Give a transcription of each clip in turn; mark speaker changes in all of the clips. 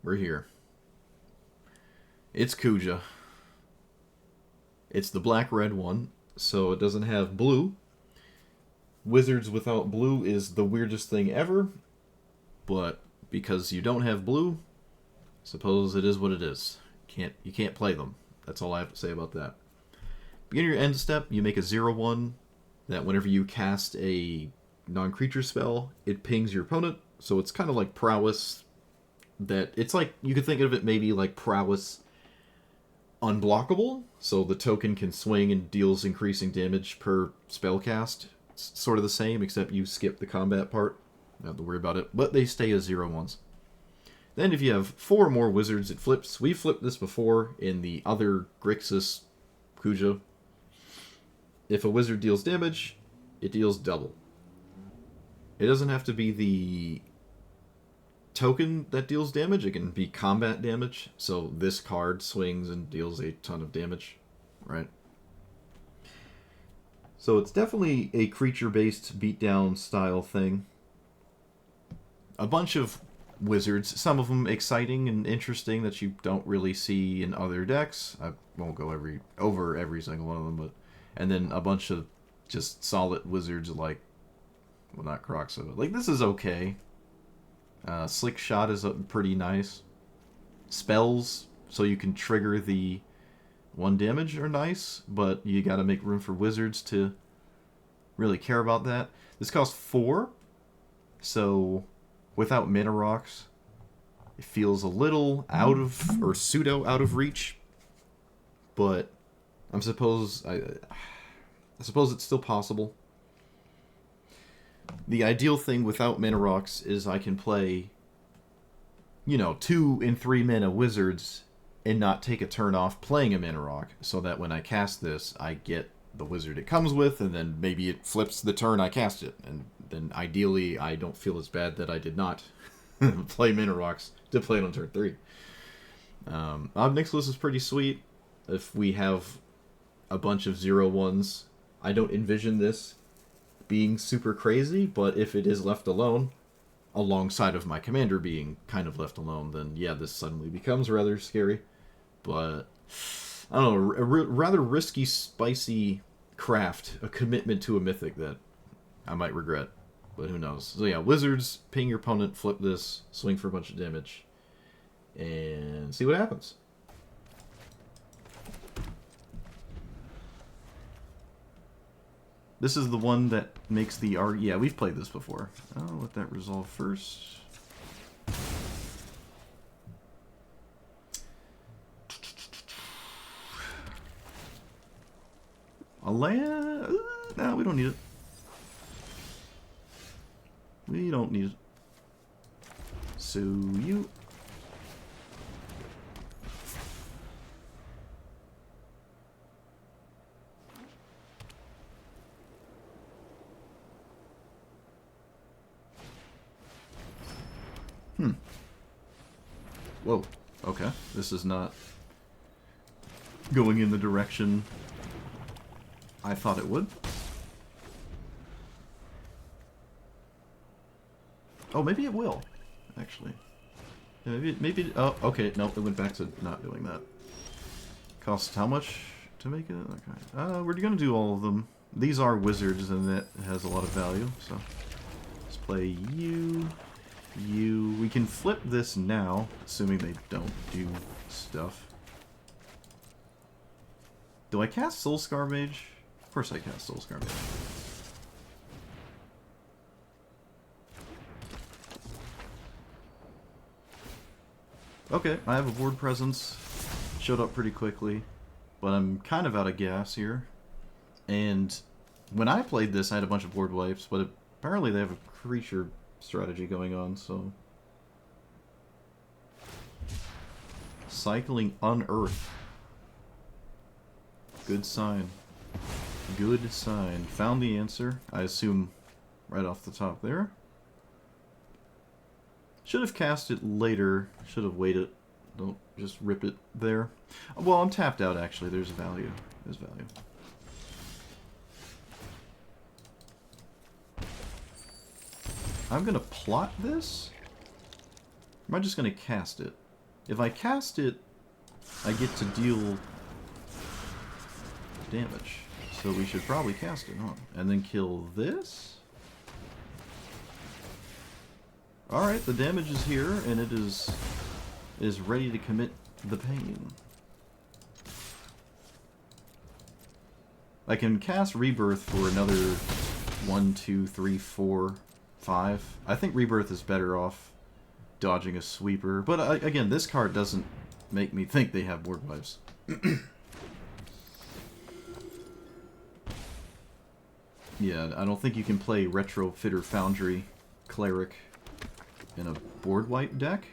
Speaker 1: we're here. It's Kuja. It's the black-red one, so it doesn't have blue. Wizards without blue is the weirdest thing ever, but because you don't have blue, suppose it is what it is. You can't play them. That's all I have to say about that. Beginning your end step, you make a 0/1 that whenever you cast a non-creature spell, it pings your opponent, so it's kind of like prowess. That it's like, you could think of it maybe like prowess unblockable, so the token can swing and deals increasing damage per spell cast. It's sort of the same, except you skip the combat part. Don't have to worry about it, but they stay as 0/1s. Then if you have 4 more wizards, it flips. We flipped this before in the other Grixis Kuja. If a wizard deals damage, it deals double. It doesn't have to be the token that deals damage, it can be combat damage. So this card swings and deals a ton of damage, right? So it's definitely a creature-based beatdown style thing. A bunch of wizards, some of them exciting and interesting that you don't really see in other decks. I won't go over every single one of them, but and then a bunch of just solid wizards like, well, not Crocs, like this is okay. Slick Shot is pretty nice. Spells, so you can trigger the 1 damage, are nice, but you gotta make room for wizards to really care about that. This costs 4, so without mana rocks, it feels a little out of, or pseudo out of reach, but I suppose it's still possible. The ideal thing without mana rocks is I can play, 2 and 3 mana wizards and not take a turn off playing a mana rock, so that when I cast this, I get the wizard it comes with, and then maybe it flips the turn I cast it, and then ideally I don't feel as bad that I did not play mana rocks to play it on turn 3. Ob Nixilis is pretty sweet. If we have a bunch of 0/1s, I don't envision this being super crazy, but if it is left alone, alongside of my commander being kind of left alone, then yeah, this suddenly becomes rather scary. But I don't know, a rather risky, spicy craft, a commitment to a mythic that I might regret, but who knows. So yeah, wizards, ping your opponent, flip this, swing for a bunch of damage, and see what happens. This is the one that makes the art. Yeah, we've played this before. I'll let that resolve first. A land? No, we don't need it. We don't need it. So you. Whoa. Okay. This is not going in the direction I thought it would. Oh, maybe it will, actually. Yeah, maybe. Oh, okay. No, it went back to not doing that. Costs how much to make it? Okay. We're gonna do all of them. These are wizards, and that has a lot of value. So let's play you. We can flip this now, assuming they don't do stuff. Do I cast Soulscar Mage? Of course I cast Soulscar Mage. Okay, I have a board presence. Showed up pretty quickly, but I'm kind of out of gas here. And when I played this, I had a bunch of board wipes, but apparently they have a creature strategy going on, so cycling Unearth. Good sign. Good sign. Found the answer, I assume, right off the top there. Should have cast it later. Should have waited. Don't just rip it there. Well, I'm tapped out, actually. There's value. There's value. I'm going to plot this? Or am I just going to cast it? If I cast it, I get to deal damage. So we should probably cast it, huh? And then kill this? Alright, the damage is here, and it is ready to commit the pain. I can cast Rebirth for another 1, 2, 3, 4, 5. I think Rebirth is better off dodging a sweeper. But again, this card doesn't make me think they have board wipes. Yeah, I don't think you can play Retrofitter Foundry Cleric in a board wipe deck.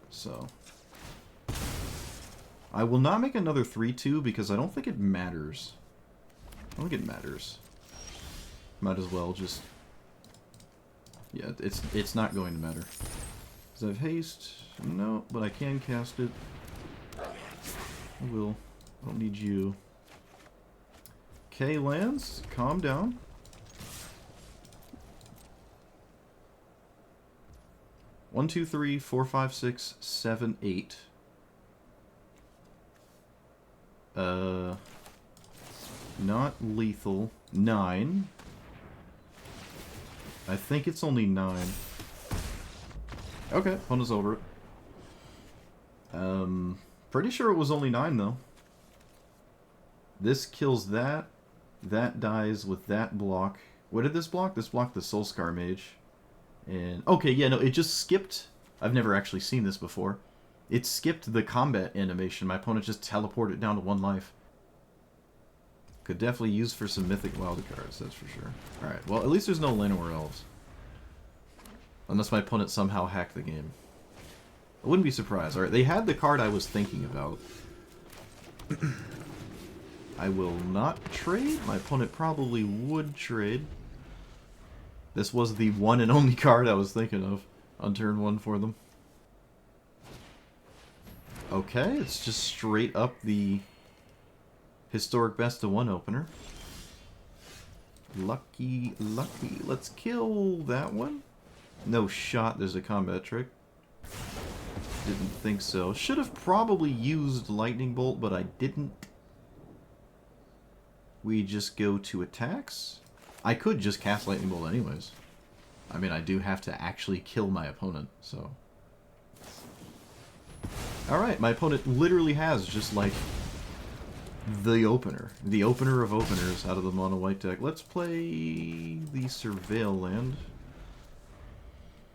Speaker 1: So I will not make another 3-2 because I don't think it matters. I don't think it matters. Might as well just... Yeah, it's not going to matter. Does it have haste? No, but I can cast it. I will. I don't need you. Okay, lands. Calm down. One, two, three, 4, 5, 6, 7, 8. Not lethal. 9. I think it's only 9. Okay, fun is over it. Pretty sure it was only 9 though. This kills that. That dies with that block. What did this block? This blocked the Soulscar Mage. And okay, yeah, no, it just skipped. I've never actually seen this before. It skipped the combat animation. My opponent just teleported down to 1 life. Could definitely use for some mythic wild cards, that's for sure. Alright, well, at least there's no Llanowar Elves. Unless my opponent somehow hacked the game. I wouldn't be surprised. Alright, they had the card I was thinking about. I will not trade. My opponent probably would trade. This was the one and only card I was thinking of on turn 1 for them. Okay, it's just straight up the historic best of 1 opener. Lucky, lucky. Let's kill that one. No shot there's a combat trick. Didn't think so. Should have probably used Lightning Bolt, but I didn't. We just go to attacks. I could just cast Lightning Bolt anyways. I mean, I do have to actually kill my opponent, so... Alright, my opponent literally has just, like, the opener. The opener of openers out of the mono white deck. Let's play the Surveil land.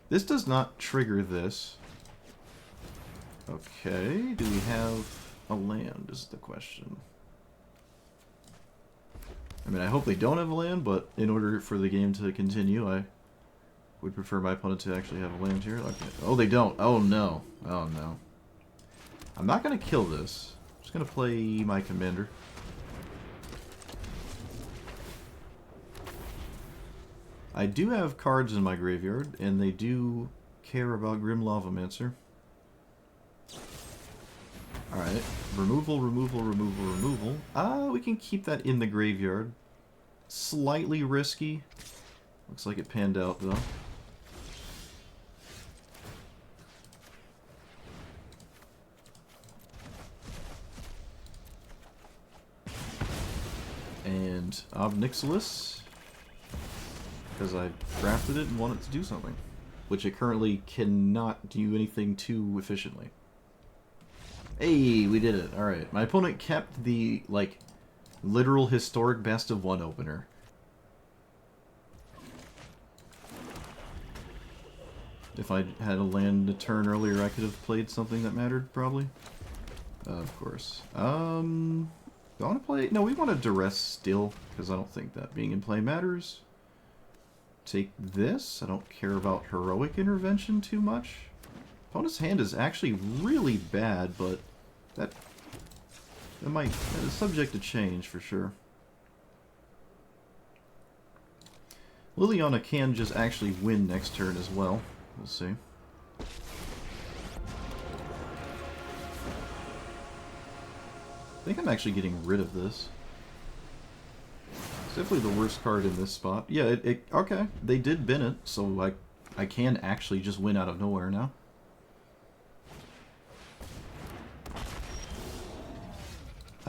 Speaker 1: This does not trigger this. Okay, do we have a land is the question. I mean, I hope they don't have a land, but in order for the game to continue, I would prefer my opponent to actually have a land here. Okay. Oh, they don't. Oh, no. Oh, no. I'm not going to kill this. I'm just going to play my commander. I do have cards in my graveyard, and they do care about Grim Lavamancer. Alright. Removal, removal, removal, removal. We can keep that in the graveyard. Slightly risky. Looks like it panned out, though. And Ob Nixilis, because I drafted it and wanted to do something, which it currently cannot do anything too efficiently. Hey, we did it. Alright. My opponent kept the, like, literal historic best of 1 opener. If I had a land a turn earlier, I could have played something that mattered, probably. Of course. Do I want to play... No, we want to duress still, because I don't think that being in play matters. Take this. I don't care about heroic intervention too much. Opponent's hand is actually really bad, but that is subject to change for sure. Liliana can just actually win next turn as well. We'll see. I think I'm actually getting rid of this. It's definitely the worst card in this spot. Yeah, okay. They did bin it, so I can actually just win out of nowhere now.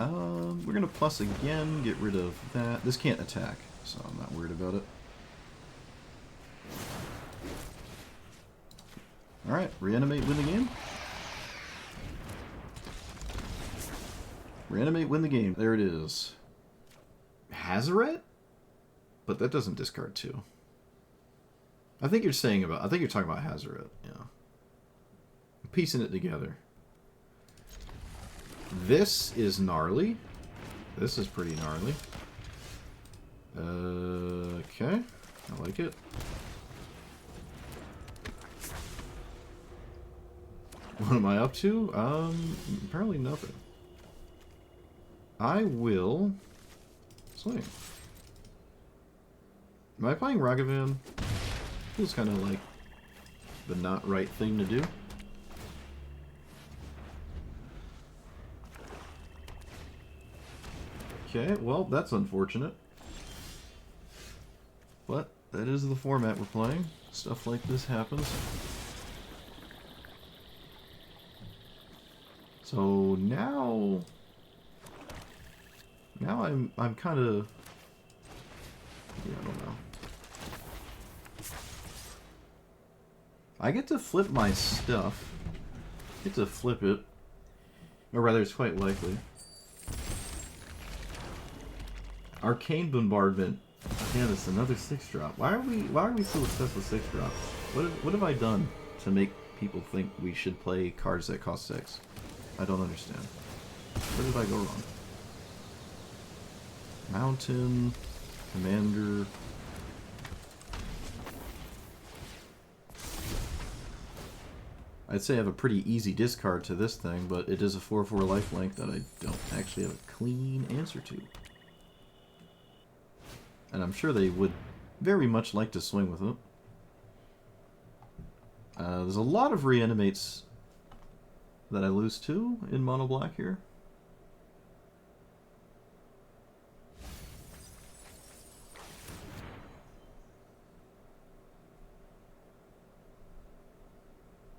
Speaker 1: We're going to plus again, get rid of that. This can't attack, so I'm not worried about it. Alright, reanimate, win the game. Reanimate, win the game. There it is. Hazaret? But that doesn't discard 2. I think you're talking about Hazaret, yeah. I'm piecing it together. This is gnarly. This is pretty gnarly. Okay. I like it. What am I up to? Apparently nothing. I will swing. Am I playing Ragavan? Feels kind of like the not right thing to do. Okay, well, that's unfortunate. But that is the format we're playing. Stuff like this happens. So now I'm kind of, yeah, I don't know. I get to flip my stuff. I get to flip it, or rather, it's quite likely. Arcane Bombardment. Again, it's another 6-drop. Why are we so obsessed with 6-drops? What have I done to make people think we should play cards that cost 6? I don't understand. Where did I go wrong? Mountain, Commander. I'd say I have a pretty easy discard to this thing, but it is a 4/4 lifelink that I don't actually have a clean answer to. And I'm sure they would very much like to swing with it. There's a lot of reanimates that I lose to in mono black here.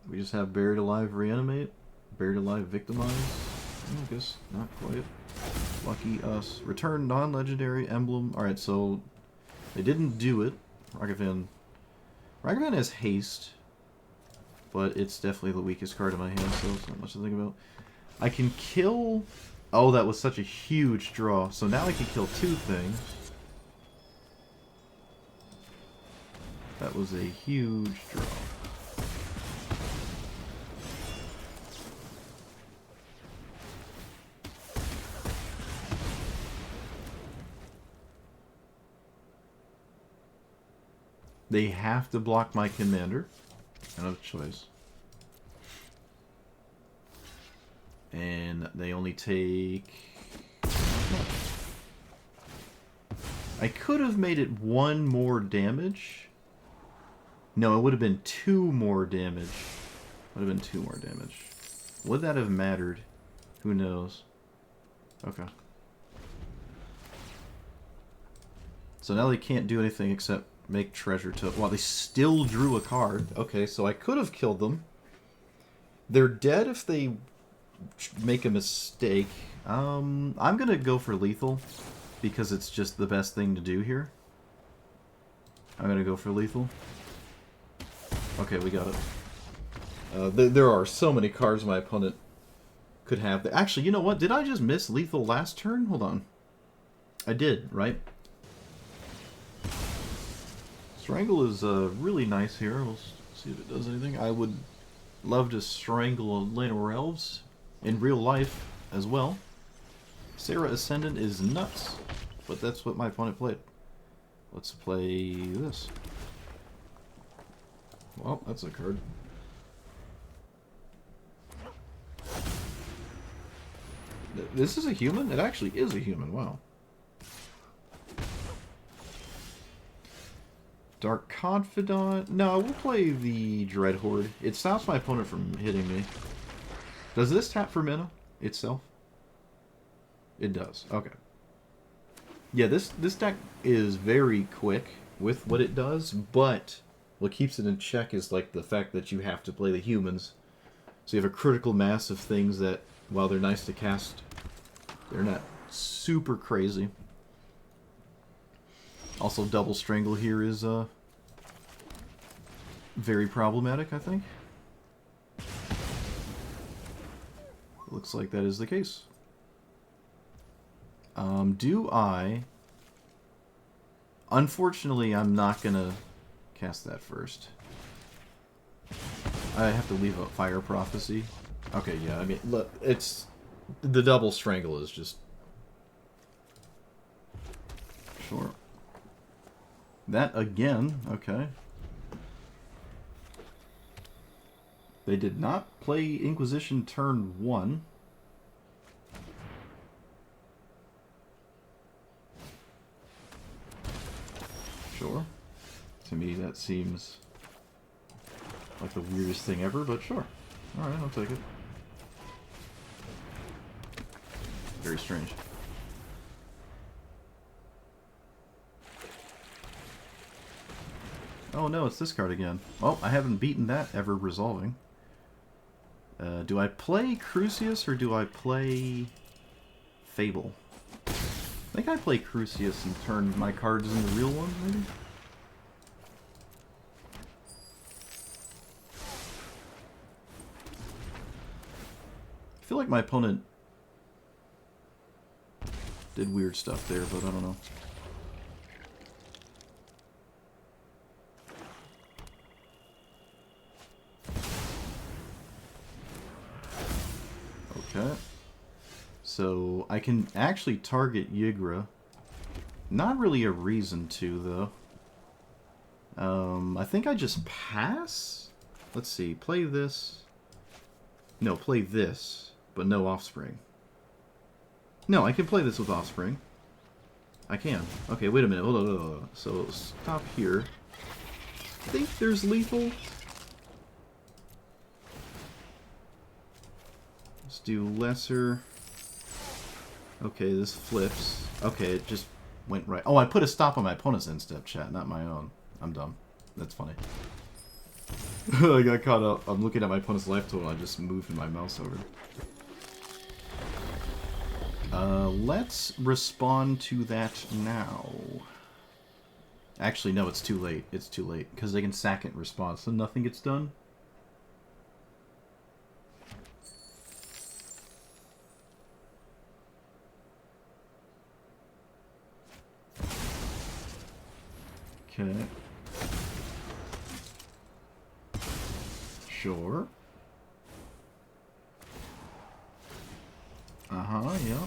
Speaker 1: We just have Buried Alive Reanimate, Buried Alive Victimize. I guess not quite. Lucky us. Return non-legendary emblem. Alright, so they didn't do it. Ragavan has haste, but it's definitely the weakest card in my hand, so it's not much to think about. I can kill... Oh, that was such a huge draw. So now I can kill 2 things. That was a huge draw. They have to block my commander. I don't have a choice. And they only take... I could have made it 1 more damage. No, it would have been 2 more damage. Would have been 2 more damage. Would that have mattered? Who knows? Okay. So now they can't do anything except make treasure to... Well, they still drew a card. Okay, so I could have killed them. They're dead if they make a mistake. I'm gonna go for lethal because it's just the best thing to do here. I'm gonna go for lethal. Okay, we got it. There are so many cards my opponent could have. Actually, you know what? Did I just miss lethal last turn? Hold on. I did, right? Strangle is really nice here. We'll see if it does anything. I would love to strangle a Lane of Elves in real life as well. Sarah Ascendant is nuts, but that's what my opponent played. Let's play this. Well, that's a card. This is a human? It actually is a human, wow. Dark Confidant. No, we'll play the Dreadhorde. It stops my opponent from hitting me. Does this tap for mana itself? It does. Okay. Yeah, this deck is very quick with what it does, but what keeps it in check is like the fact that you have to play the humans. So you have a critical mass of things that, while they're nice to cast, They're not super crazy. Also, double strangle here is very problematic, I think. Looks like that is the case. Do I... Unfortunately, I'm not gonna cast that first. I have to leave a Fire Prophecy. Okay, yeah, I mean, look, it's... The double strangle is just... Sure. That again, okay. They did not play Inquisition turn 1. Sure. To me, that seems like the weirdest thing ever, but sure. Alright, I'll take it. Very strange. Oh no, it's this card again. Well, I haven't beaten that ever resolving. Do I play Crucius or do I play Fable? I think I play Crucius and turn my cards into real ones, maybe? I feel like my opponent did weird stuff there, but I don't know. Okay. So, I can actually target Ygra. Not really a reason to, though. I think I just pass? Let's see. Play this. No, play this, but no Offspring. No, I can play this with Offspring. I can. Okay, wait a minute. Hold on, hold on. So, stop here. I think there's lethal. Let's do lesser. Okay, this flips. Okay, it just went right. Oh, I put a stop on my opponent's end-step, chat, not my own. I'm dumb. That's funny. I got caught up. I'm looking at my opponent's life total. I just moved my mouse over. Let's respond to that now. Actually, no, it's too late. It's too late. Because they can sack it in response, so nothing gets done. Okay. Sure. Yeah.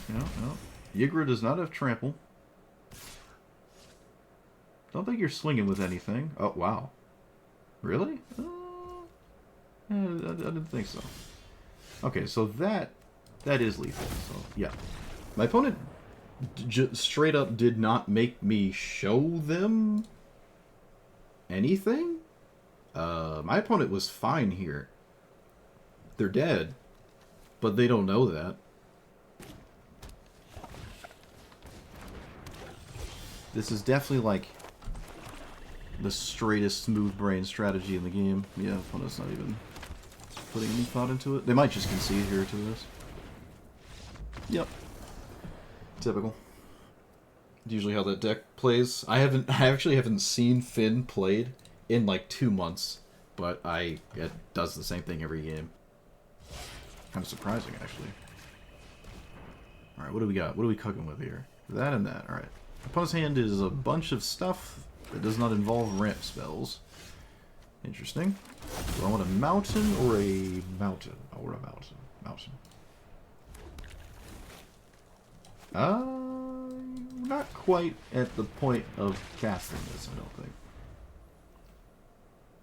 Speaker 1: Ygra does not have trample. Don't think you're swinging with anything. Oh, wow. Really? I didn't think so. Okay, so that is lethal. So, yeah. My opponent straight up did not make me show them anything. My opponent was fine here. They're dead, but they don't know that. This is definitely like the straightest smooth brain strategy in the game. Yeah, opponent's not even putting any thought into it. They might just concede here to this. Yep. Typical. Usually how that deck plays. I actually haven't seen Finn played in like 2 months, but it does the same thing every game. Kind of surprising, actually. Alright, what do we got? What are we cooking with here? That and that. Alright. Opponent's hand is a bunch of stuff that does not involve ramp spells. Interesting. Do I want a mountain or a mountain? Or a mountain. Mountain. Not quite at the point of casting this, I don't think.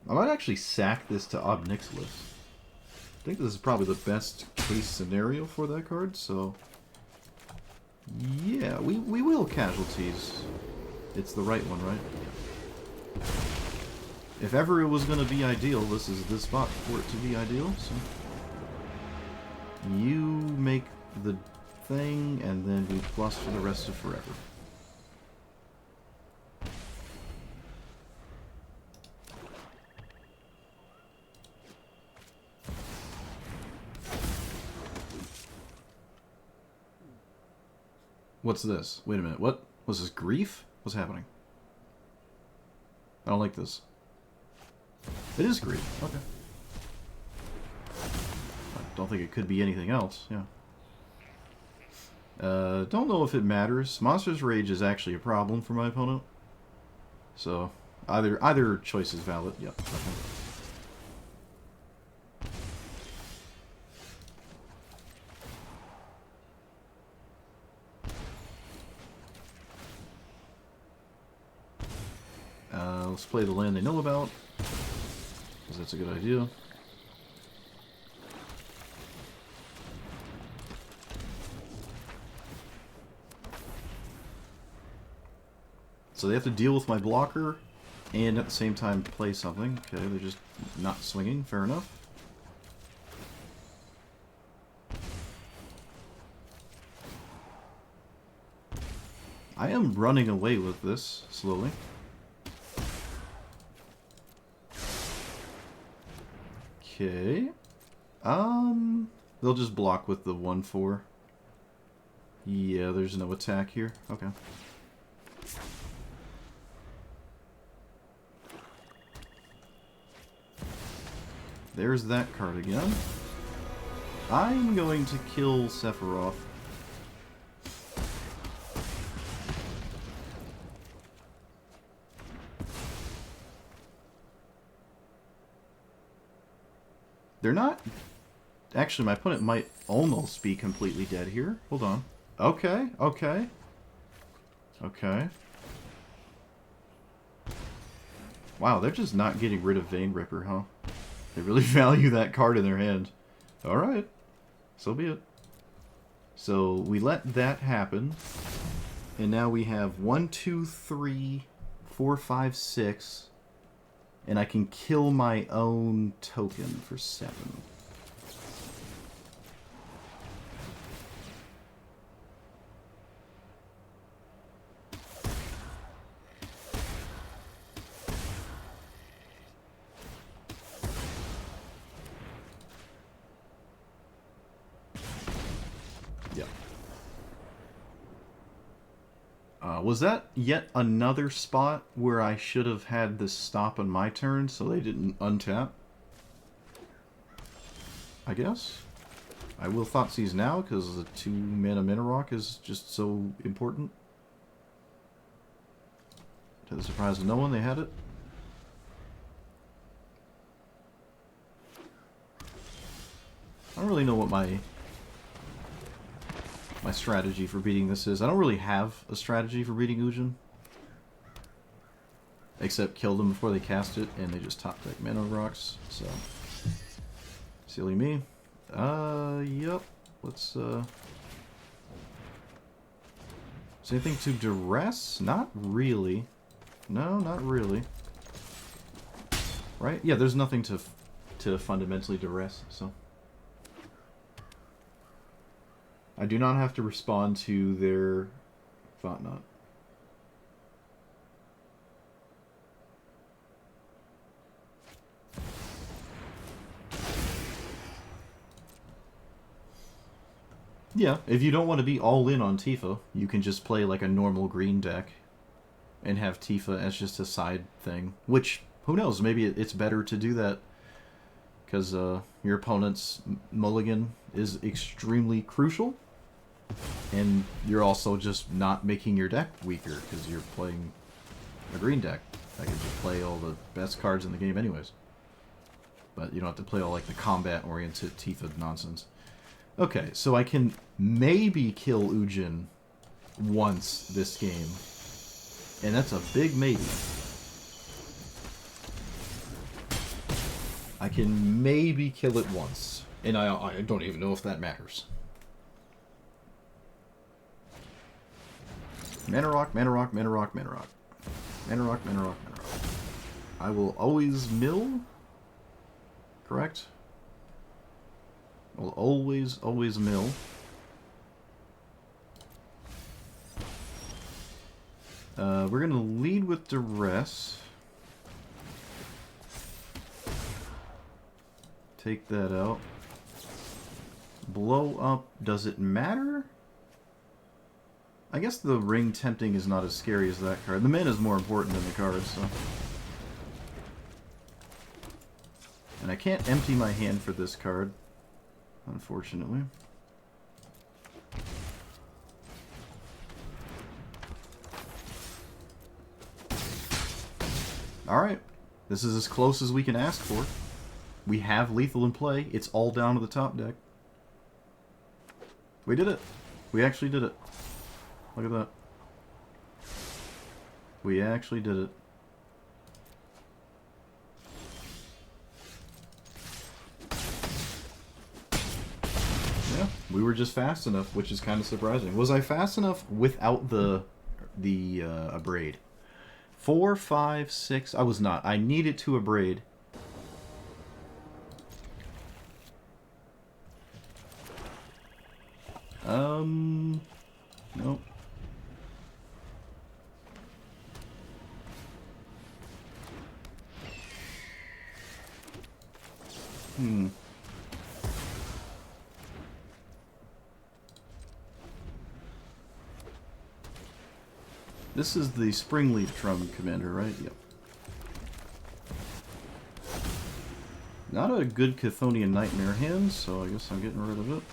Speaker 1: I might actually sack this to Ob Nixilis. I think this is probably the best case scenario for that card, so... Yeah, we will casualties. It's the right one, right? If ever it was going to be ideal, this is the spot for it to be ideal, so... You make the thing, and then we plus for the rest of forever. What's this? Wait a minute. What? Was this grief? What's happening? I don't like this. It is grief. Okay. I don't think it could be anything else. Yeah. Don't know if it matters. Monster's Rage is actually a problem for my opponent. So, either choice is valid. Yep. Okay. Let's play the land they know about, because that's a good idea. So they have to deal with my blocker, and at the same time play something. Okay, they're just not swinging. Fair enough. I am running away with this, slowly. Okay. They'll just block with the 1/4. Yeah, there's no attack here. Okay. There's that card again. I'm going to kill Sephiroth. They're not... Actually, my opponent might almost be completely dead here. Hold on. Okay, okay. Okay. Wow, they're just not getting rid of Vein Ripper, huh? They really value that card in their hand. Alright. So be it. So, we let that happen. And now we have 1, 2, 3, 4, 5, 6... And I can kill my own token for 7. Yep. Was that yet another spot where I should have had this stop on my turn so they didn't untap? I guess. I will Thoughtseize now because the 2-mana Mana Rock is just so important. To the surprise of no one, they had it. I don't really know what my strategy for beating this is. I don't really have a strategy for beating Ugin. Except kill them before they cast it, and they just top deck Mana Rocks, so... Silly me. Yep. Let's, Is anything to duress? Not really. No, not really. Right? Yeah, there's nothing to fundamentally duress, so... I do not have to respond to their Thought Knot. Yeah, if you don't want to be all in on Tifa, you can just play like a normal green deck and have Tifa as just a side thing. Which, who knows, maybe it's better to do that because your opponent's mulligan is extremely crucial. And you're also just not making your deck weaker because you're playing a green deck. I can just play all the best cards in the game anyways. But you don't have to play all like the combat-oriented Tifa nonsense. Okay, so I can maybe kill Ugin once this game. And that's a big maybe. I can maybe kill it once. And I don't even know if that matters. Mana Rock, Mana Rock, Mana Rock, Mana Rock. Mana Rock, Mana Rock, Mana Rock. I will always mill. Correct? I will always mill. We're going to lead with Duress. Take that out. Blow up. Does it matter? I guess the Ring Tempting is not as scary as that card. The mana is more important than the cards, so... And I can't empty my hand for this card, unfortunately. Alright. This is as close as we can ask for. We have lethal in play. It's all down to the top deck. We did it. We actually did it. Look at that. We actually did it. Yeah, we were just fast enough, which is kind of surprising. Was I fast enough without the abrade? 4, 5, 6. I was not. I needed to abrade. Nope. This is the Springleaf Drum Commander, right? Yep. Not a good Chthonian Nightmare hand, so I guess I'm getting rid of it.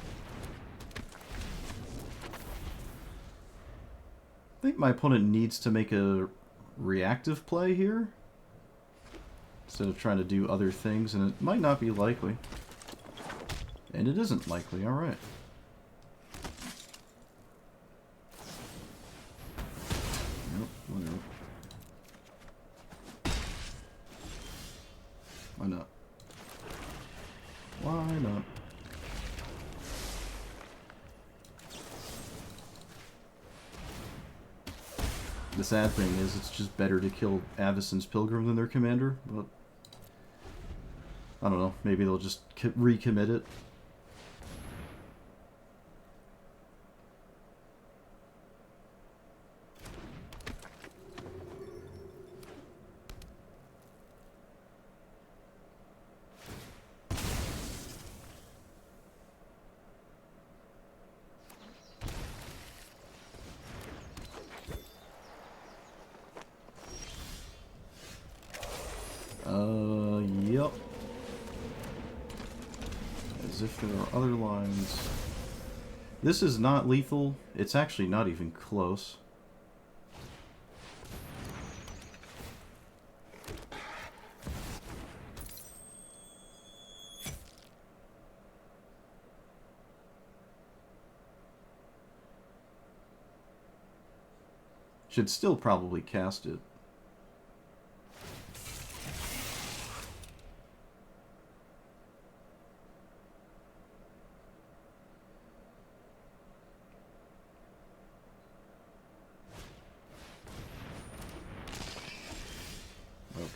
Speaker 1: I think my opponent needs to make a reactive play here instead of trying to do other things, and it might not be likely. And it isn't likely, alright. Nope, whatever. Why not? Why not? The sad thing is, it's just better to kill Avacyn's Pilgrim than their commander, but... I don't know, maybe they'll just recommit it. Yep. As if there are other lines. This is not lethal. It's actually not even close. Should still probably cast it.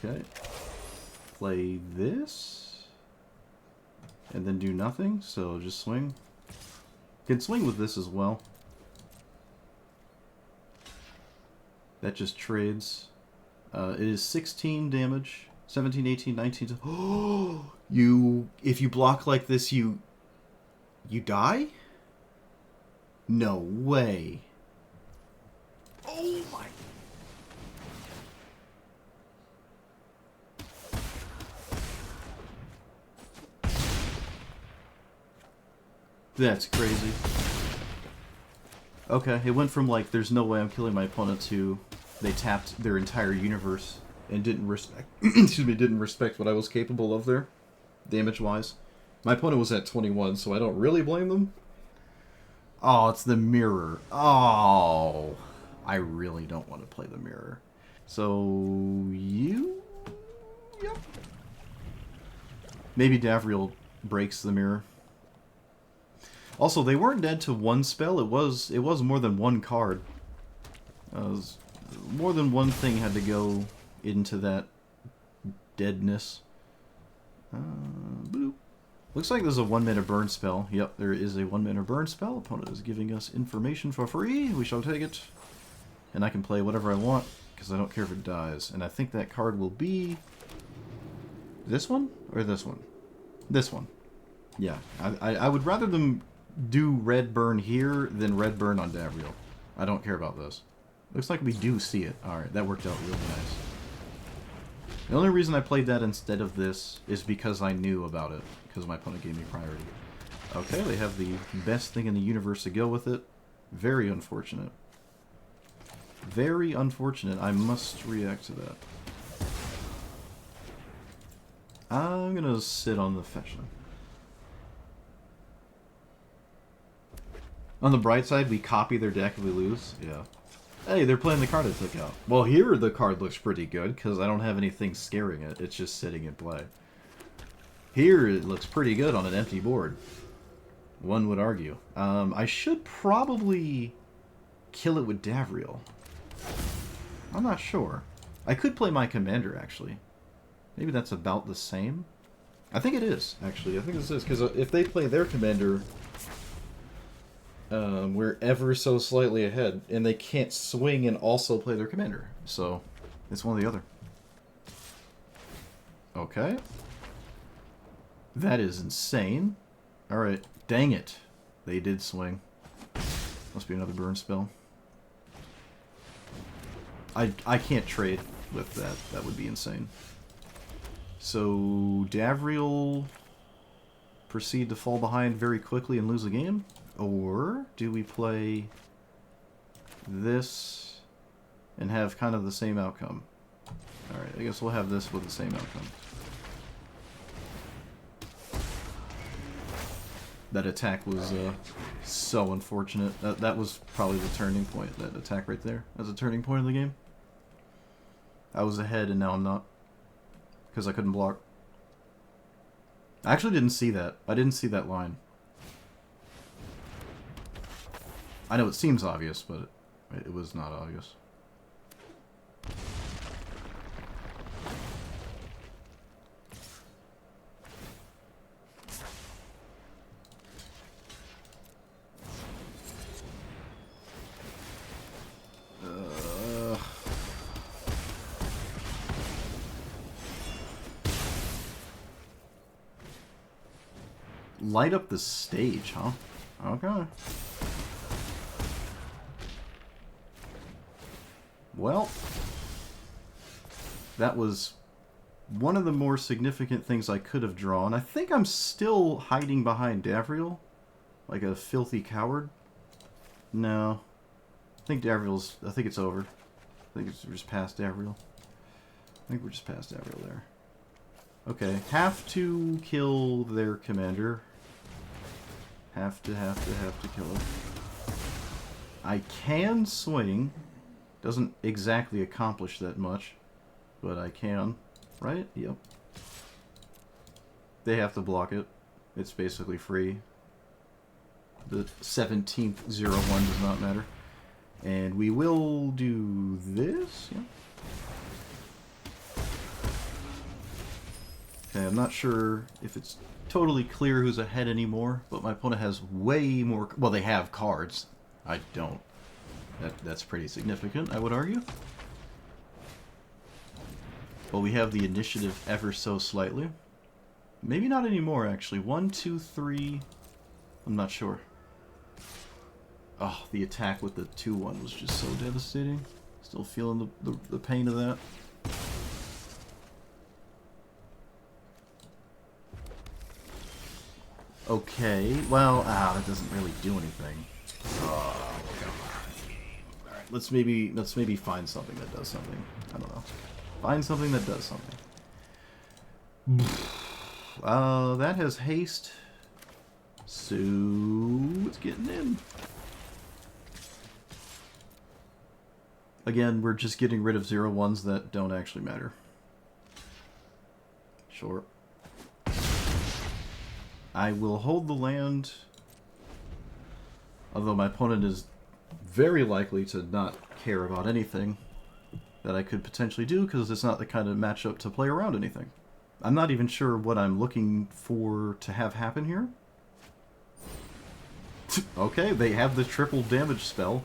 Speaker 1: Okay. Play this. And then do nothing, so just swing. Can swing with this as well. That just trades. It is 16 damage. 17, 18, 19. Oh, if you block like this, you die? No way. Oh my. That's crazy. Okay, it went from like, there's no way I'm killing my opponent to they tapped their entire universe and didn't respect excuse me, didn't respect what I was capable of there, damage-wise. My opponent was at 21, so I don't really blame them. Oh, it's the mirror. Oh, I really don't want to play the mirror. So, you? Yep. Maybe Davriel breaks the mirror. Also, they weren't dead to one spell. It was more than one card. More than one thing had to go into that deadness. Boop. Looks like there's a 1-mana burn spell. Yep, there is a 1-mana burn spell. Opponent is giving us information for free. We shall take it. And I can play whatever I want, because I don't care if it dies. And I think that card will be... this one? Or this one? This one. Yeah, I would rather them do red burn here than red burn on Davriel. I don't care about this. Looks like we do see it. Alright, that worked out really nice. The only reason I played that instead of this is because I knew about it. Because my opponent gave me priority. Okay, they have the best thing in the universe to go with it. Very unfortunate. Very unfortunate. I must react to that. I'm gonna sit on the fetch now. On the bright side, we copy their deck if we lose. Yeah. Hey, they're playing the card I took out. Well, here the card looks pretty good, because I don't have anything scaring it. It's just sitting in play. Here it looks pretty good on an empty board. One would argue. I should probably kill it with Davriel. I'm not sure. I could play my commander, actually. Maybe that's about the same? I think it is, actually. I think this is, because if they play their commander, we're ever so slightly ahead, and they can't swing and also play their commander. So, it's one or the other. Okay. That is insane. Alright, dang it. They did swing. Must be another burn spell. I can't trade with that. That would be insane. So, Davriel proceed to fall behind very quickly and lose the game? Or do we play this and have kind of the same outcome? Alright, I guess we'll have this with the same outcome. That attack was so unfortunate. That was probably the turning point. That attack right there. That was a turning point in the game. I was ahead and now I'm not. Because I couldn't block. I actually didn't see that. I didn't see that line. I know it seems obvious, but it was not obvious. Light up the stage, huh? Okay. Well, that was one of the more significant things I could have drawn. I think I'm still hiding behind Davriel, like a filthy coward. No. I think it's over. I think we're just past Davriel. I think we're just past Davriel there. Okay, have to kill their commander. Have to kill it. I can swing. Doesn't exactly accomplish that much, but I can. Right? Yep. They have to block it. It's basically free. The 17th 0-1 does not matter. And we will do this. Yeah. Okay, I'm not sure if it's totally clear who's ahead anymore, but my opponent has way more... Well, they have cards. I don't. That's pretty significant, I would argue. Well, we have the initiative ever so slightly. Maybe not anymore, actually. 1, 2, 3... I'm not sure. Oh, the attack with the 2-1 was just so devastating. Still feeling the pain of that. Okay, well, that doesn't really do anything. Oh, come on. Alright, let's maybe find something that does something. I don't know. Find something that does something. That has haste. So it's getting in. Again, we're just getting rid of 0-1s that don't actually matter. Sure. I will hold the land, although my opponent is very likely to not care about anything that I could potentially do, because it's not the kind of matchup to play around anything. I'm not even sure what I'm looking for to have happen here. Okay, they have the triple damage spell.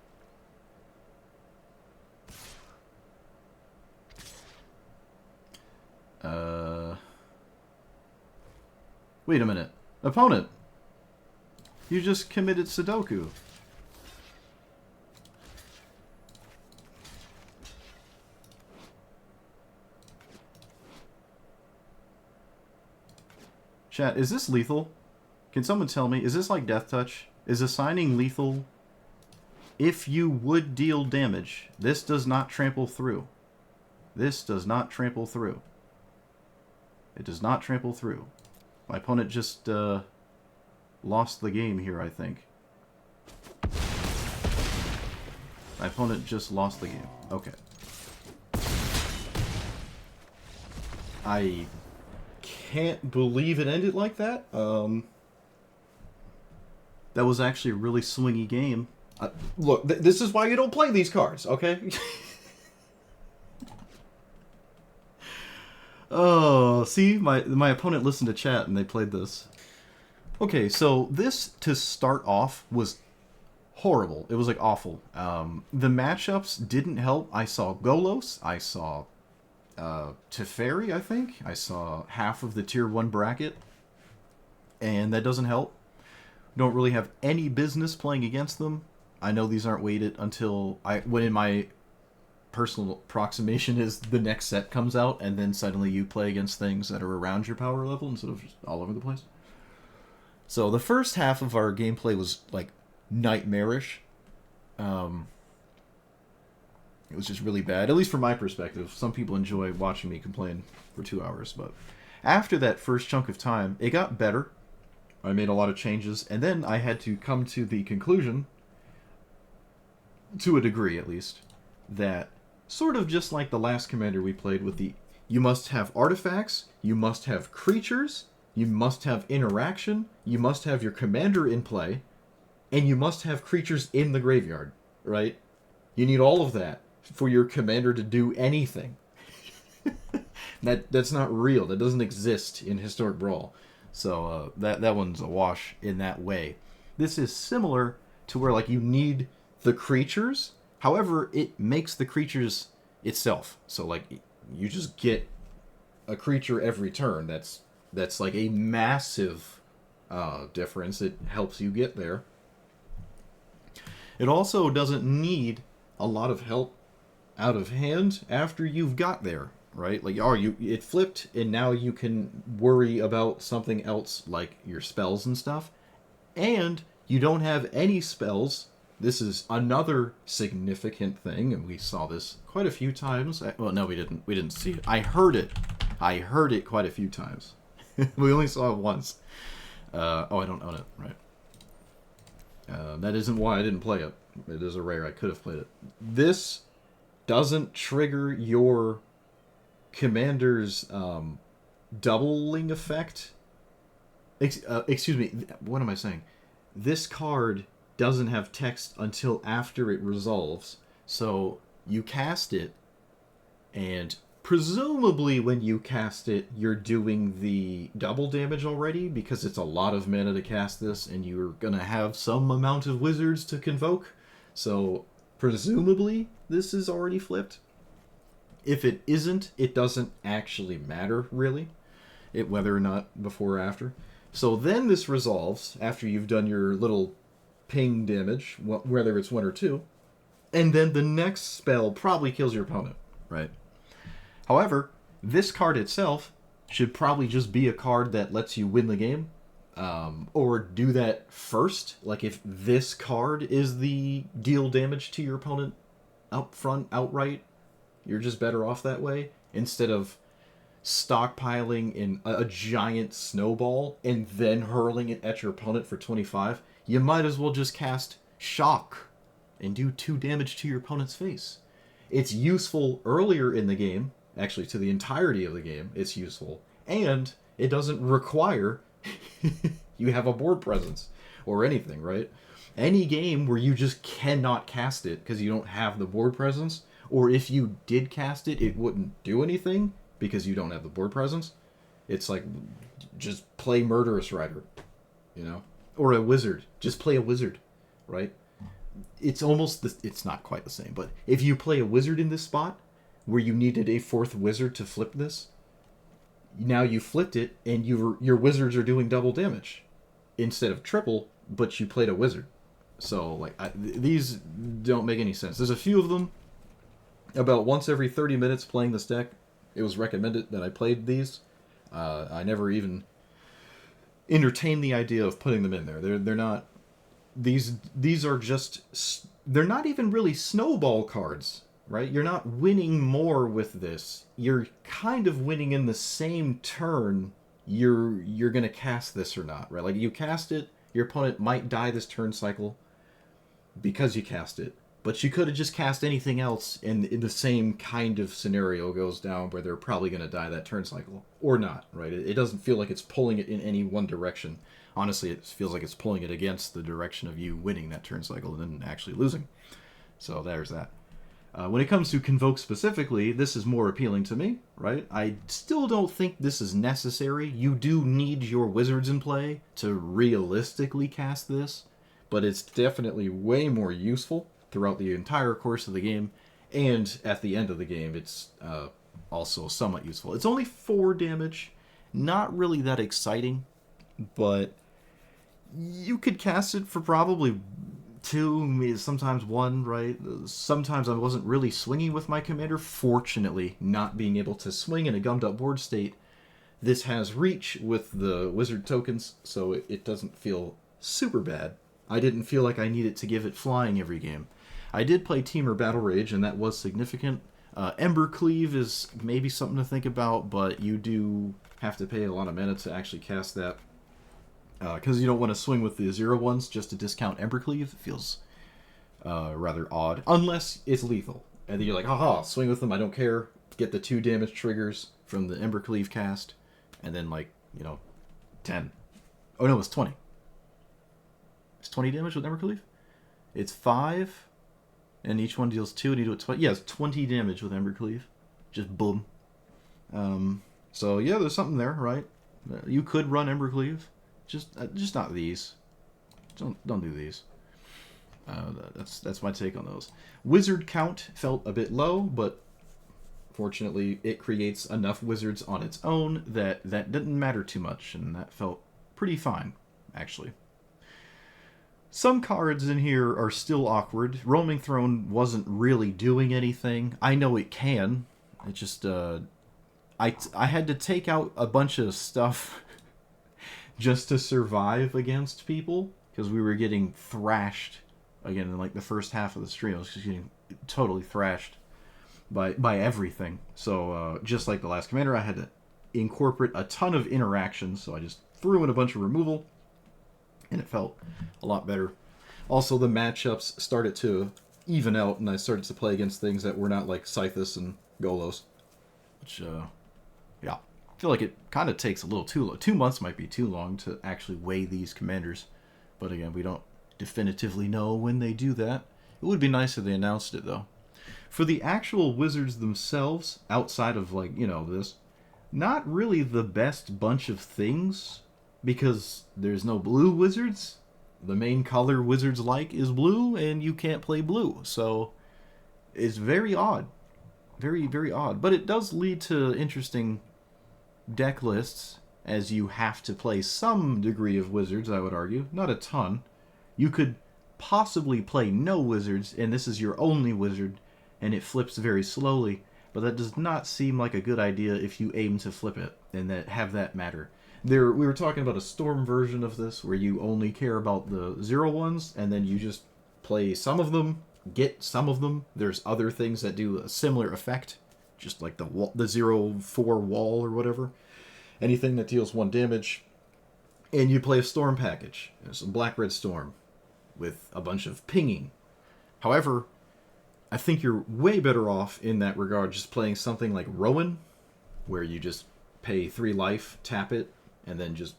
Speaker 1: Wait a minute. Opponent! You just committed Sudoku.
Speaker 2: Chat, is this lethal? Can someone tell me, is this like Death Touch? Is assigning lethal if you would deal damage? This does not trample through. This does not trample through. It does not trample through. My opponent just lost the game here, I think. My opponent just lost the game. Okay. I can't believe it ended like that. That was actually a really swingy game.
Speaker 1: Look, this is why you don't play these cards, okay?
Speaker 2: Oh, see? My opponent listened to chat and they played this. Okay, so this, to start off, was horrible. It was, like, awful. The matchups didn't help. I saw Golos. I saw Teferi, I think. I saw half of the Tier 1 bracket. And that doesn't help. Don't really have any business playing against them. I know these aren't weighted until when in my personal approximation is the next set comes out, and then suddenly you play against things that are around your power level instead of just all over the place. So the first half of our gameplay was like nightmarish. It was just really bad, at least from my perspective. Some people enjoy watching me complain for 2 hours, but after that first chunk of time, it got better. I made a lot of changes, and then I had to come to the conclusion, to a degree at least, that sort of just like the last commander we played with the, you must have artifacts, you must have creatures, you must have interaction, you must have your commander in play, and you must have creatures in the graveyard, right? You need all of that for your commander to do anything. That's not real. That doesn't exist in Historic Brawl. So that one's a wash in that way. This is similar to where like you need the creatures. However, it makes the creatures itself. So like you just get a creature every turn. That's like a massive difference. It helps you get there. It also doesn't need a lot of help out of hand after you've got there, right? Like, it flipped, and now you can worry about something else, like your spells and stuff. And you don't have any spells. This is another significant thing, and we saw this quite a few times. Well, no, we didn't. We didn't see it. I heard it. I heard it quite a few times. We only saw it once. I don't own it, right? That isn't why I didn't play it. It is a rare. I could have played it. This doesn't trigger your commander's doubling effect. Excuse me. What am I saying? This card doesn't have text until after it resolves. So you cast it, and presumably when you cast it, you're doing the double damage already, because it's a lot of mana to cast this, and you're going to have some amount of wizards to convoke. So presumably this is already flipped. If it isn't, it doesn't actually matter, really, whether or not before or after. So then this resolves after you've done your little ping damage, whether it's 1 or 2, and then the next spell probably kills your opponent, right? However, this card itself should probably just be a card that lets you win the game, or do that first. Like if this card is the deal damage to your opponent up front outright, you're just better off that way, instead of stockpiling in a giant snowball and then hurling it at your opponent for 25. You might as well just cast Shock and do 2 damage to your opponent's face. It's useful earlier in the game, actually to the entirety of the game, it's useful, and it doesn't require you have a board presence or anything, right? Any game where you just cannot cast it because you don't have the board presence, or if you did cast it, it wouldn't do anything because you don't have the board presence. It's like, just play Murderous Rider, you know? Or a wizard. Just play a wizard, right? It's almost, it's not quite the same, but if you play a wizard in this spot, where you needed a 4th wizard to flip this, now you flipped it, and your wizards are doing double damage instead of triple, but you played a wizard. So, like, these don't make any sense. There's a few of them. About once every 30 minutes playing this deck, it was recommended that I played these. I never even entertain the idea of putting them in there. They're not these are just they're not even really snowball cards, right? You're not winning more with this. You're kind of winning in the same turn you're going to cast this or not, right? Like you cast it, your opponent might die this turn cycle because you cast it. But you could have just cast anything else, and in the same kind of scenario goes down where they're probably going to die that turn cycle. Or not, right? It doesn't feel like it's pulling it in any one direction. Honestly, it feels like it's pulling it against the direction of you winning that turn cycle and then actually losing. So there's that. When it comes to Convoke specifically, this is more appealing to me, right? I still don't think this is necessary. You do need your wizards in play to realistically cast this, but it's definitely way more useful throughout the entire course of the game, and at the end of the game, it's also somewhat useful. It's only 4 damage, not really that exciting, but you could cast it for probably 2, sometimes 1, right? Sometimes I wasn't really swinging with my commander. Fortunately, not being able to swing in a gummed up board state, this has reach with the wizard tokens, so it doesn't feel super bad. I didn't feel like I needed to give it flying every game. I did play Temur Battle Rage, and that was significant. Ember Cleave is maybe something to think about, but you do have to pay a lot of mana to actually cast that. Because you don't want to swing with the 0/1s just to discount Ember Cleave. It feels rather odd. Unless it's lethal. And then you're like, haha, swing with them, I don't care. Get the 2 damage triggers from the Ember Cleave cast. And then, 10. Oh no, it's 20. It's 20 damage with Ember Cleave? It's 5, and each one deals 2, and you do it 20. Yeah, it's 20 damage with Ember Cleave. Just boom. So yeah, there's something there, right? You could run Ember Cleave. Just not these. Don't do these. That's my take on those. Wizard count felt a bit low, but fortunately it creates enough wizards on its own that didn't matter too much, and that felt pretty fine, actually. Some cards in here are still awkward. Roaming Throne wasn't really doing anything. I know it can. It just I had to take out a bunch of stuff just to survive against people, because we were getting thrashed again in the first half of the stream. I was just getting totally thrashed by everything. So just like the last commander, I had to incorporate a ton of interactions, so I just threw in a bunch of removal, and it felt a lot better. Also, the matchups started to even out, and I started to play against things that were not like Scythus and Golos, which yeah, I feel like it kind of takes a little too long. 2 months might be too long to actually weigh these commanders. But again, we don't definitively know when they do that. It would be nice if they announced it, though. For the actual wizards themselves, outside of, this, not really the best bunch of things, because there's no blue wizards. The main color wizards like is blue, and you can't play blue. So it's very odd. Very, very odd. But it does lead to interesting deck lists, as you have to play some degree of wizards, I would argue. Not a ton. You could possibly play no wizards, and this is your only wizard, and it flips very slowly, but that does not seem like a good idea if you aim to flip it, and have that matter. We were talking about a Storm version of this, where you only care about the 0/1s, and then you just play some of them, get some of them. There's other things that do a similar effect, just like the 0/4 wall or whatever. Anything that deals 1 damage. And you play a Storm package. Some Black-Red Storm with a bunch of pinging. However, I think you're way better off in that regard just playing something like Rowan, where you just pay 3 life, tap it, and then just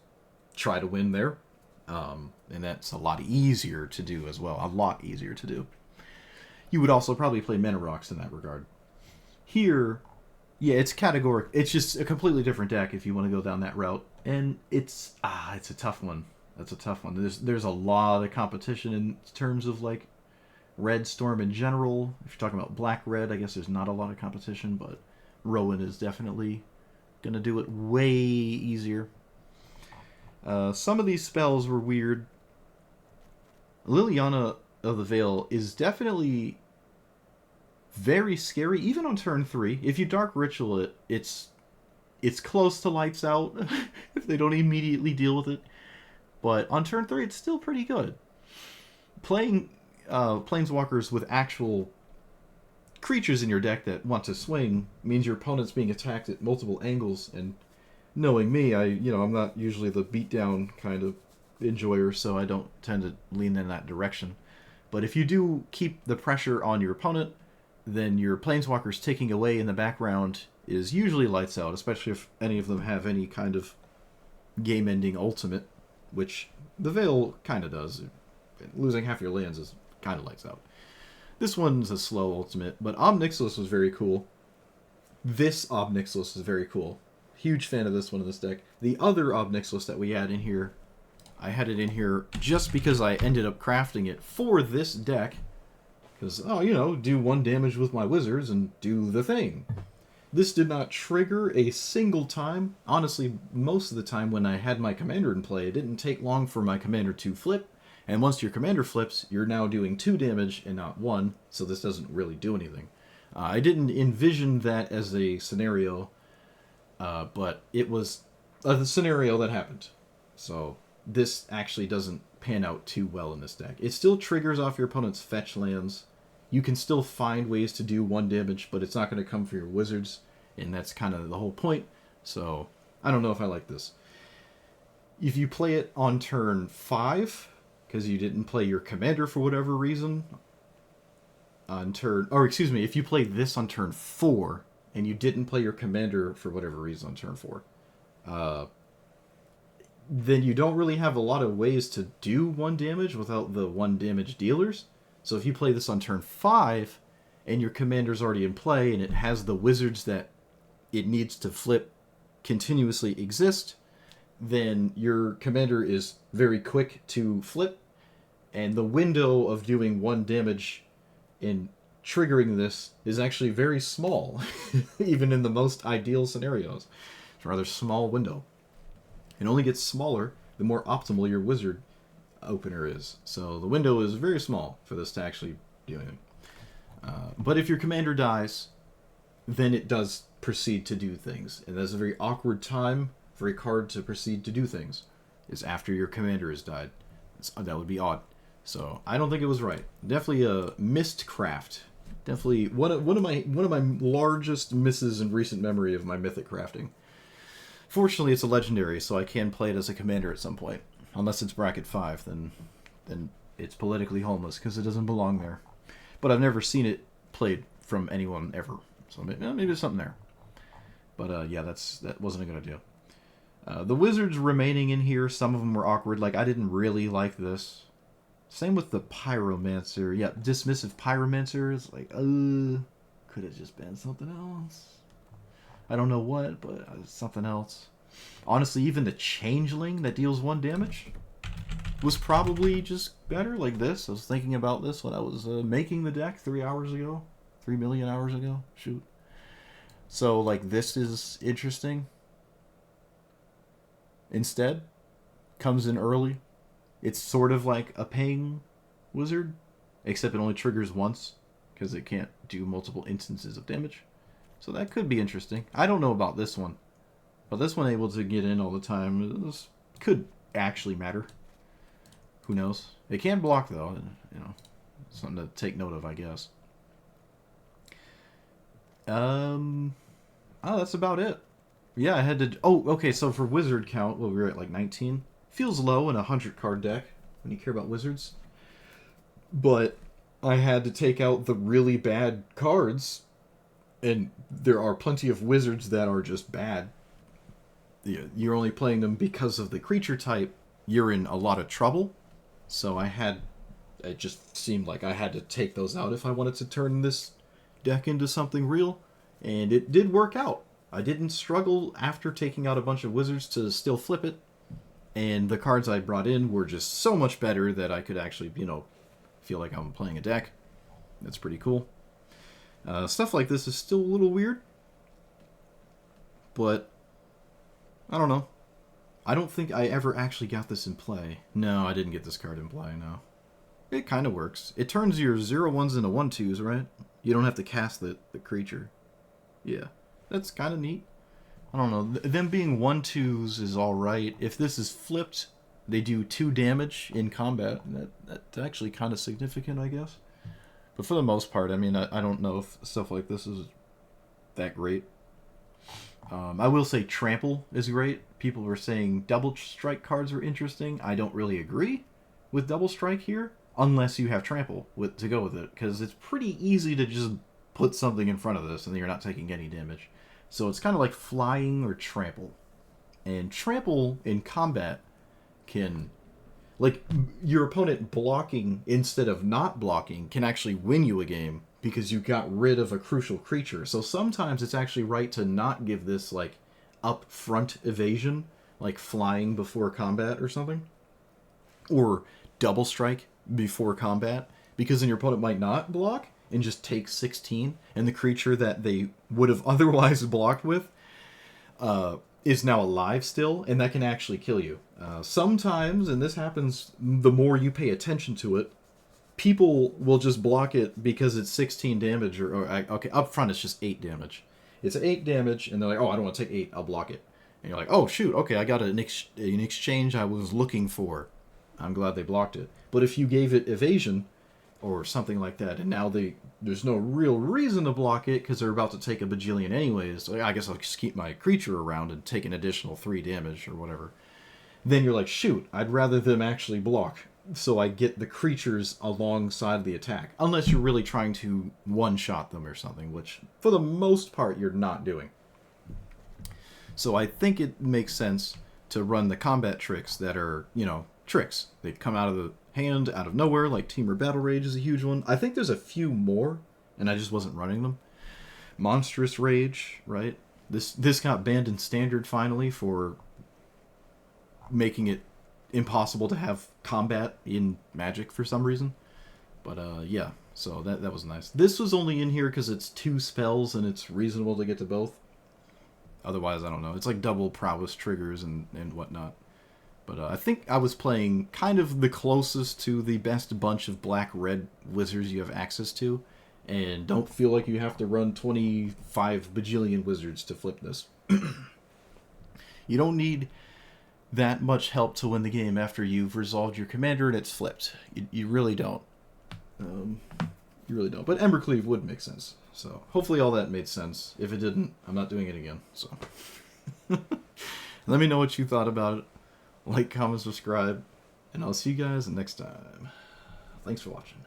Speaker 2: try to win there. And that's a lot easier to do as well. A lot easier to do. You would also probably play Mana Rocks in that regard. Here, yeah, it's categoric. It's just a completely different deck if you want to go down that route. And it's a tough one. That's a tough one. There's a lot of competition in terms of Red Storm in general. If you're talking about Black-Red, I guess there's not a lot of competition, but Rowan is definitely going to do it way easier. Some of these spells were weird. Liliana of the Veil is definitely very scary, even on turn 3. If you Dark Ritual it, it's close to lights out if they don't immediately deal with it. But on turn 3, it's still pretty good. Playing planeswalkers with actual creatures in your deck that want to swing means your opponent's being attacked at multiple angles. And knowing me, I'm not usually the beatdown kind of enjoyer, so I don't tend to lean in that direction. But if you do keep the pressure on your opponent, then your planeswalkers ticking away in the background is usually lights out, especially if any of them have any kind of game-ending ultimate, which the Veil kind of does. Losing half your lands is kind of lights out. This one's a slow ultimate, but Ob Nixilis was very cool. This Ob Nixilis is very cool. Huge fan of this one in this deck. The other Ob Nixilis that we had in here, I had it in here just because I ended up crafting it for this deck. Because, do 1 damage with my wizards and do the thing. This did not trigger a single time. Honestly, most of the time when I had my commander in play, it didn't take long for my commander to flip. And once your commander flips, you're now doing 2 damage and not 1, so this doesn't really do anything. I didn't envision that as a scenario, but it was a scenario that happened. So this actually doesn't pan out too well in this deck. It still triggers off your opponent's fetch lands. You can still find ways to do 1 damage, but it's not going to come for your wizards, and that's kind of the whole point. So I don't know if I like this. If you play it on turn 5, because you didn't play your commander for whatever reason, if you play this on turn 4, and you didn't play your commander for whatever reason on turn 4, then you don't really have a lot of ways to do 1 damage without the 1 damage dealers. So if you play this on turn 5, and your commander's already in play, and it has the wizards that it needs to flip continuously exist, then your commander is very quick to flip, and the window of doing 1 damage in triggering this is actually very small, even in the most ideal scenarios. It's a rather small window. It only gets smaller the more optimal your wizard opener is. So the window is very small for this to actually do anything. But if your commander dies, then it does proceed to do things. And that's a very awkward time for a card to proceed to do things, is after your commander has died. That would be odd. So I don't think it was right. Definitely a missed craft. Definitely one of my largest misses in recent memory of my mythic crafting. Fortunately, it's a legendary, so I can play it as a commander at some point. Unless it's bracket 5, then it's politically homeless because it doesn't belong there. But I've never seen it played from anyone ever, so maybe there's something there. But that wasn't a good idea. The wizards remaining in here, some of them were awkward. Like, I didn't really like this. Same with the pyromancer. Yeah, dismissive pyromancer is like, could have just been something else. I don't know what, but something else. Honestly, even the changeling that deals 1 damage was probably just better like this. I was thinking about this when I was making the deck 3 hours ago. 3 million hours ago. Shoot. So, like, this is interesting. Instead, comes in early. It's sort of like a paying wizard, except it only triggers once, because it can't do multiple instances of damage. So that could be interesting. I don't know about this one, but this one able to get in all the time, this could actually matter. Who knows? It can block, though. Something to take note of, I guess. That's about it. Yeah, I had to... Oh, okay, so for wizard count, we were at like 19. Feels low in a 100-card deck when you care about wizards. But I had to take out the really bad cards, and there are plenty of wizards that are just bad. You're only playing them because of the creature type. You're in a lot of trouble. So it just seemed like I had to take those out if I wanted to turn this deck into something real. And it did work out. I didn't struggle after taking out a bunch of wizards to still flip it. And the cards I brought in were just so much better that I could actually, feel like I'm playing a deck. That's pretty cool. Stuff like this is still a little weird. But, I don't know. I don't think I ever actually got this in play. No, I didn't get this card in play, no. It kind of works. It turns your 0/1s into 1/2s, right? You don't have to cast the creature. Yeah, that's kind of neat. I don't know. Them being 1/2s is alright. If this is flipped, they do 2 damage in combat, and that's actually kind of significant, I guess. But for the most part, I mean, I don't know if stuff like this is that great. I will say Trample is great. People were saying Double Strike cards are interesting. I don't really agree with Double Strike here, unless you have Trample to go with it, because it's pretty easy to just put something in front of this and you're not taking any damage. So it's kind of like Flying or Trample. And Trample in combat can, like, your opponent blocking instead of not blocking can actually win you a game because you got rid of a crucial creature. So sometimes it's actually right to not give this, like, up-front evasion, like flying before combat or something, or double strike before combat, because then your opponent might not block and just take 16, and the creature that they would have otherwise blocked with is now alive still, and that can actually kill you. Sometimes, and this happens the more you pay attention to it, people will just block it because it's 16 damage, okay, up front it's just 8 damage. It's 8 damage, and they're like, oh, I don't want to take 8, I'll block it. And you're like, oh, shoot, okay, I got an exchange I was looking for. I'm glad they blocked it. But if you gave it evasion, or something like that, and now there's no real reason to block it because they're about to take a bajillion anyways, so I guess I'll just keep my creature around and take an additional 3 damage or whatever. Then you're like, shoot, I'd rather them actually block, so I get the creatures alongside the attack. Unless you're really trying to one-shot them or something, which, for the most part, you're not doing. So I think it makes sense to run the combat tricks that are, tricks. They come out of the hand, out of nowhere, like Team or Battle Rage is a huge one. I think there's a few more, and I just wasn't running them. Monstrous Rage, right? This got banned in Standard finally for making it impossible to have combat in Magic for some reason. But yeah, so that was nice. This was only in here because it's 2 spells and it's reasonable to get to both. Otherwise, I don't know. It's like double prowess triggers and whatnot. But I think I was playing kind of the closest to the best bunch of black-red wizards you have access to. And don't feel like you have to run 25 bajillion wizards to flip this. You don't need that much help to win the game after you've resolved your commander and it's flipped. You really don't. You really don't. But Embercleave would make sense. So hopefully all that made sense. If it didn't, I'm not doing it again. So let me know what you thought about it. Like, comment, subscribe, and I'll see you guys next time. Thanks for watching.